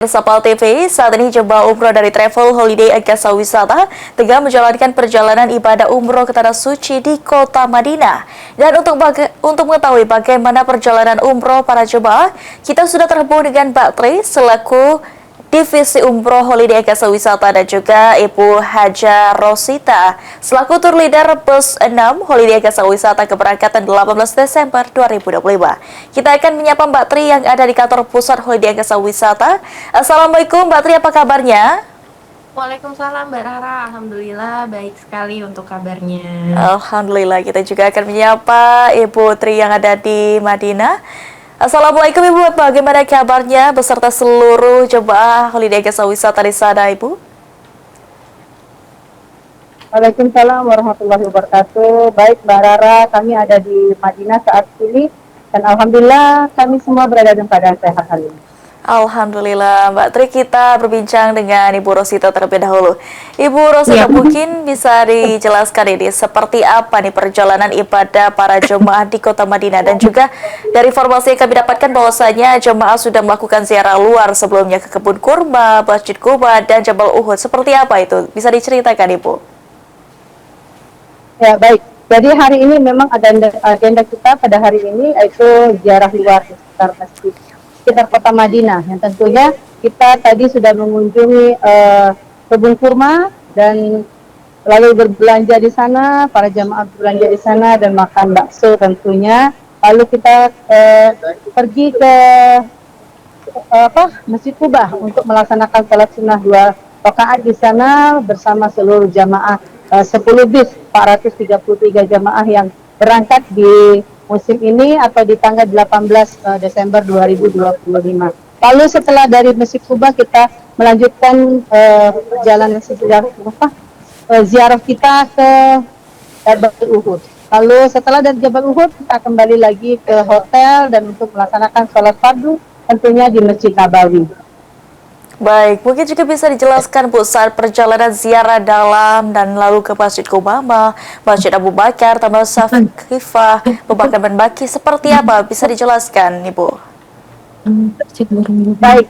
Sapal TV, saat ini jemaah umroh dari Travel Holiday Agasa Wisata tengah menjalankan perjalanan ibadah umroh ke Tanah Suci di kota Madinah. Dan untuk mengetahui bagaimana perjalanan umroh para jemaah, kita sudah terhubung dengan Mbak Tri selaku Divisi Umroh Holiday Agasa Wisata dan juga Ibu Haja Rosita selaku tur leader bus 6 Holiday Agasa Wisata keberangkatan 18 Desember 2025. Kita akan menyapa Mbak Tri yang ada di kantor pusat Holiday Agasa Wisata. Assalamualaikum Mbak Tri, apa kabarnya? Waalaikumsalam Mbak Rara, Alhamdulillah baik sekali untuk kabarnya. Alhamdulillah, kita juga akan menyapa Ibu Tri yang ada di Madinah. Assalamualaikum Ibu, bagaimana kabarnya beserta seluruh jemaah Holiday Agasa Wisata di sana Ibu? Waalaikumsalam warahmatullahi wabarakatuh. Baik Mbak Rara, kami ada di Madinah saat ini dan alhamdulillah kami semua berada dalam keadaan sehat hari ini. Alhamdulillah, Mbak Tri, kita berbincang dengan Ibu Rosita terlebih dahulu. Ibu Rosita, mungkin bisa dijelaskan ini seperti apa nih perjalanan ibadah para jemaah di kota Madinah, dan juga dari informasi yang kami dapatkan bahwasanya jemaah sudah melakukan ziarah luar sebelumnya ke kebun kurma, Masjid Quba, dan Jabal Uhud. Seperti apa itu? Bisa diceritakan Ibu? Ya baik, jadi hari ini memang agenda kita pada hari ini yaitu ziarah luar di sekitar kota Madinah, yang tentunya kita tadi sudah mengunjungi kebun kurma dan lalu berbelanja di sana, para jamaah berbelanja di sana dan makan bakso tentunya. Lalu kita pergi ke Masjid Quba untuk melaksanakan salat sunnah 2 rakaat di sana bersama seluruh jamaah 10 bis 433 jamaah yang berangkat di musim ini atau di tanggal 18 Desember 2025. Lalu setelah dari Masjid Quba kita melanjutkan perjalanan ziarah kita ke Jabal Uhud. Lalu setelah dari Jabal Uhud kita kembali lagi ke hotel dan untuk melaksanakan sholat fardu tentunya di Masjid Nabawi. Baik, mungkin juga bisa dijelaskan Bu, saat perjalanan ziarah dalam dan lalu ke Masjid Qumamah, Masjid Abu Bakar, Taman Safifah, Pemakaman Baki, seperti apa? Bisa dijelaskan Ibu? Baik,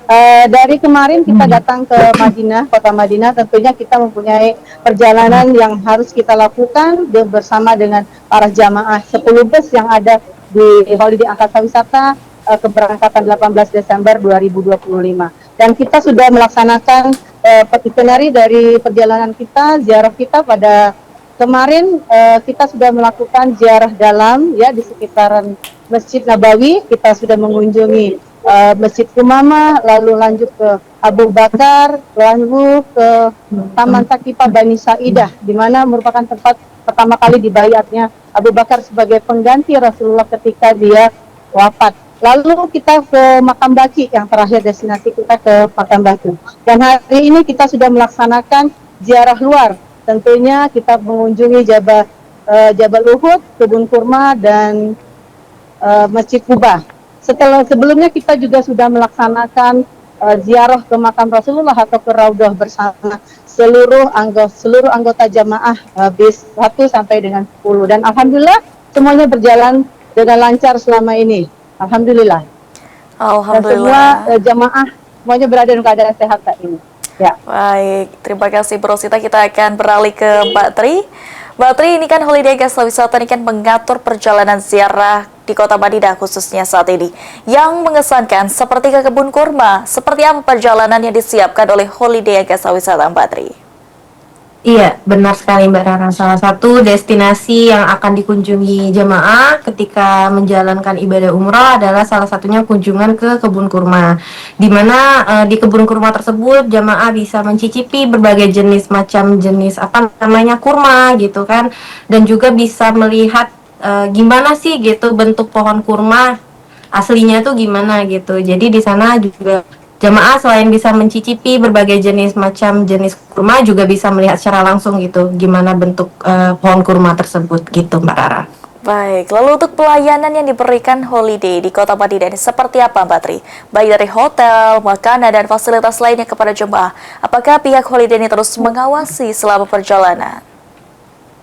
dari kemarin kita datang ke Madinah, kota Madinah, tentunya kita mempunyai perjalanan yang harus kita lakukan bersama dengan para jamaah 10 bus yang ada di Holiday Agasa Wisata keberangkatan 18 Desember 2025. Dan kita sudah melaksanakan itinerary dari perjalanan kita, ziarah kita pada kemarin. Kita sudah melakukan ziarah dalam ya di sekitaran Masjid Nabawi. Kita sudah mengunjungi Masjid Qumamah, lalu lanjut ke Abu Bakar, lalu ke Taman Sakifah Bani Sa'idah, di mana merupakan tempat pertama kali dibayatnya Abu Bakar sebagai pengganti Rasulullah ketika dia wafat. Lalu kita ke Makam Baki, yang terakhir destinasi kita ke Makam Baki. Dan hari ini kita sudah melaksanakan ziarah luar. Tentunya kita mengunjungi Jabal Uhud, Kebun Kurma, dan Masjid Quba. Sebelumnya kita juga sudah melaksanakan ziarah ke makam Rasulullah atau ke Raudhah bersama seluruh anggota jamaah bis 1 sampai dengan 10. Dan alhamdulillah semuanya berjalan dengan lancar selama ini. Alhamdulillah. Dan semua jamaah semuanya berada dalam keadaan sehat saat ini. Ya. Baik, terima kasih Bu Rosita. Kita akan beralih ke Mbak Tri. Mbak Tri, ini kan Holiday Agasa Wisata ini kan mengatur perjalanan ziarah di kota Madinah khususnya saat ini. Yang mengesankan seperti ke kebun kurma, seperti apa perjalanan yang disiapkan oleh Holiday Agasa Wisata Mbak Tri? Iya, benar sekali Mbak Rara. Salah satu destinasi yang akan dikunjungi jemaah ketika menjalankan ibadah umrah adalah salah satunya kunjungan ke kebun kurma. Di mana di kebun kurma tersebut jemaah bisa mencicipi berbagai jenis apa namanya kurma gitu kan, dan juga bisa melihat gimana sih gitu bentuk pohon kurma aslinya tuh gimana gitu. Jadi di sana juga jamaah selain bisa mencicipi berbagai jenis kurma juga bisa melihat secara langsung gitu gimana bentuk pohon kurma tersebut gitu Mbak Rara. Baik, lalu untuk pelayanan yang diberikan Holiday di kota Madinah ini seperti apa Mbak Tri? Baik dari hotel, makanan, dan fasilitas lainnya kepada jemaah. Apakah pihak Holiday ini terus mengawasi selama perjalanan?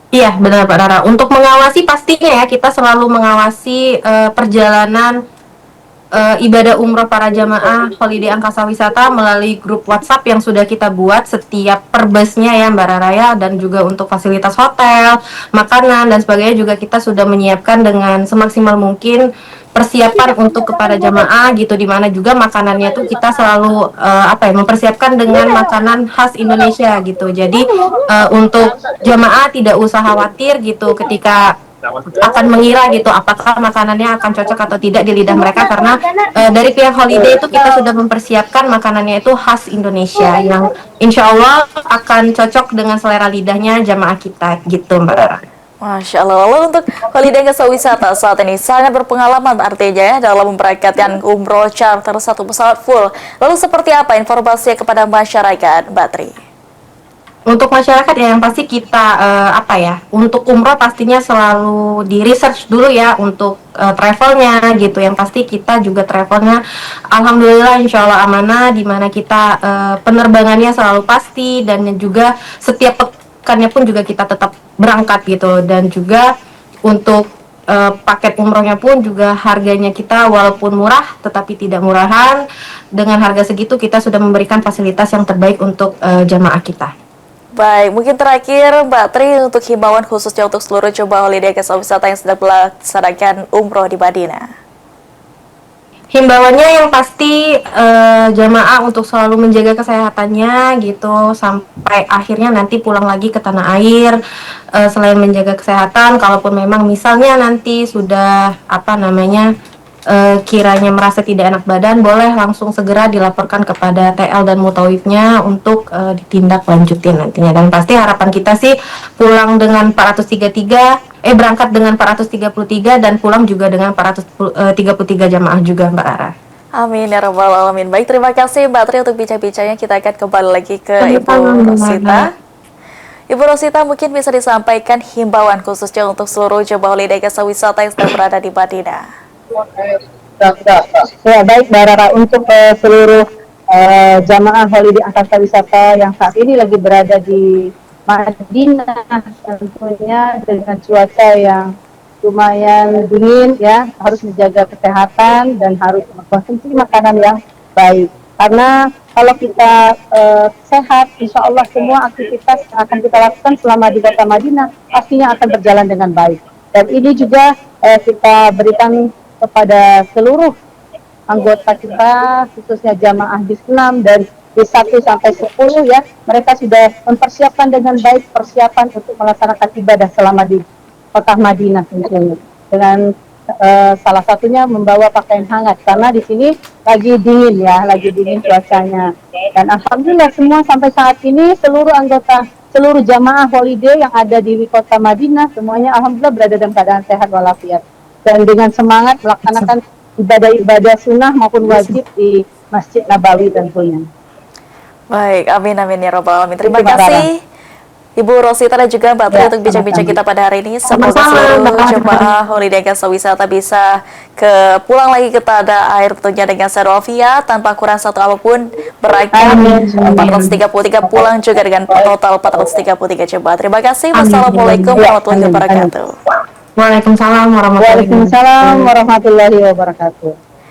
Iya benar Mbak Rara. Untuk mengawasi pastinya ya kita selalu mengawasi perjalanan ibadah umroh para jamaah Holiday Angkasa Wisata melalui grup WhatsApp yang sudah kita buat setiap per busnya ya Mbak Raraya, dan juga untuk fasilitas hotel, makanan dan sebagainya juga kita sudah menyiapkan dengan semaksimal mungkin persiapan untuk kepada jamaah gitu, dimana juga makanannya tuh kita selalu mempersiapkan dengan makanan khas Indonesia gitu. Jadi untuk jamaah tidak usah khawatir gitu ketika akan mengira gitu apakah makanannya akan cocok atau tidak di lidah mereka, karena dari pihak holiday itu kita sudah mempersiapkan makanannya itu khas Indonesia yang insya Allah akan cocok dengan selera lidahnya jamaah kita gitu Mbak Rara. Masya Allah. Lalu untuk Holiday Angkasa Wisata saat ini sangat berpengalaman artinya ya dalam memberangkatkan umroh charter satu pesawat full. Lalu seperti apa informasinya kepada masyarakat, Mbak Tri? Untuk masyarakat ya yang pasti kita untuk umroh pastinya selalu di research dulu ya untuk travelnya gitu. Yang pasti kita juga travelnya alhamdulillah insya Allah amanah, dimana kita penerbangannya selalu pasti, dan juga setiap pekannya pun juga kita tetap berangkat gitu. Dan juga untuk paket umrohnya pun juga harganya kita walaupun murah tetapi tidak murahan. Dengan harga segitu kita sudah memberikan fasilitas yang terbaik untuk jamaah kita. Baik, mungkin terakhir Mbak Tri untuk himbauan khususnya untuk seluruh jemaah Holiday Angkasa Wisata yang sedang melaksanakan umroh di Madinah. Himbauannya yang pasti jamaah untuk selalu menjaga kesehatannya gitu sampai akhirnya nanti pulang lagi ke tanah air. Selain menjaga kesehatan, kalaupun memang misalnya nanti sudah kiranya merasa tidak enak badan, boleh langsung segera dilaporkan kepada TL dan mutawifnya untuk ditindaklanjutin nantinya. Dan pasti harapan kita sih pulang dengan 433, berangkat dengan 433 dan pulang juga dengan 433 jamaah juga Mbak Rara. Amin ya rabbal alamin. Baik, terima kasih Mbak Tri untuk bincang-bincangnya. Kita akan kembali lagi ke Ibu Rosita. Ibu Rosita, mungkin bisa disampaikan himbauan khususnya untuk seluruh jemaah Holiday Angkasa Wisata yang sedang berada di Madinah. Ya, baik Mbak Rara, untuk seluruh jamaah Holiday Angkasa Wisata yang saat ini lagi berada di Madinah, tentunya dengan cuaca yang lumayan dingin ya, harus menjaga kesehatan dan harus mengkonsumsi makanan yang baik. Karena kalau kita sehat, insya Allah semua aktivitas yang akan kita lakukan selama di kota Madinah pastinya akan berjalan dengan baik. Dan ini juga kita berikan kepada seluruh anggota kita, khususnya jamaah di 6 dan di 1 sampai 10 ya, mereka sudah mempersiapkan dengan baik persiapan untuk melaksanakan ibadah selama di kota Madinah tentunya. Dengan salah satunya membawa pakaian hangat karena di sini lagi dingin ya, lagi dingin cuacanya. Dan alhamdulillah semua sampai saat ini seluruh jamaah holiday yang ada di kota Madinah semuanya alhamdulillah berada dalam keadaan sehat walafiat. Dan dengan semangat melaksanakan ibadah-ibadah sunnah maupun wajib di Masjid Nabawi tentunya. Baik, amin amin ya rabbal alamin. Terima kasih Ibu Rosita dan juga Mbak Tri untuk bincang-bincang kita pada hari ini. Semoga seluruh jemaah Holiday Angkasa Wisata bisa pulang lagi ke tanah air tentunya dengan sehat walafiat tanpa kurang satu apapun. Berakhir 433 pulang juga dengan total 433 jemaah. Terima kasih. Wassalamualaikum warahmatullahi wabarakatuh. Waalaikumsalam warahmatullahi wabarakatuh. Waalaikumsalam warahmatullahi wabarakatuh.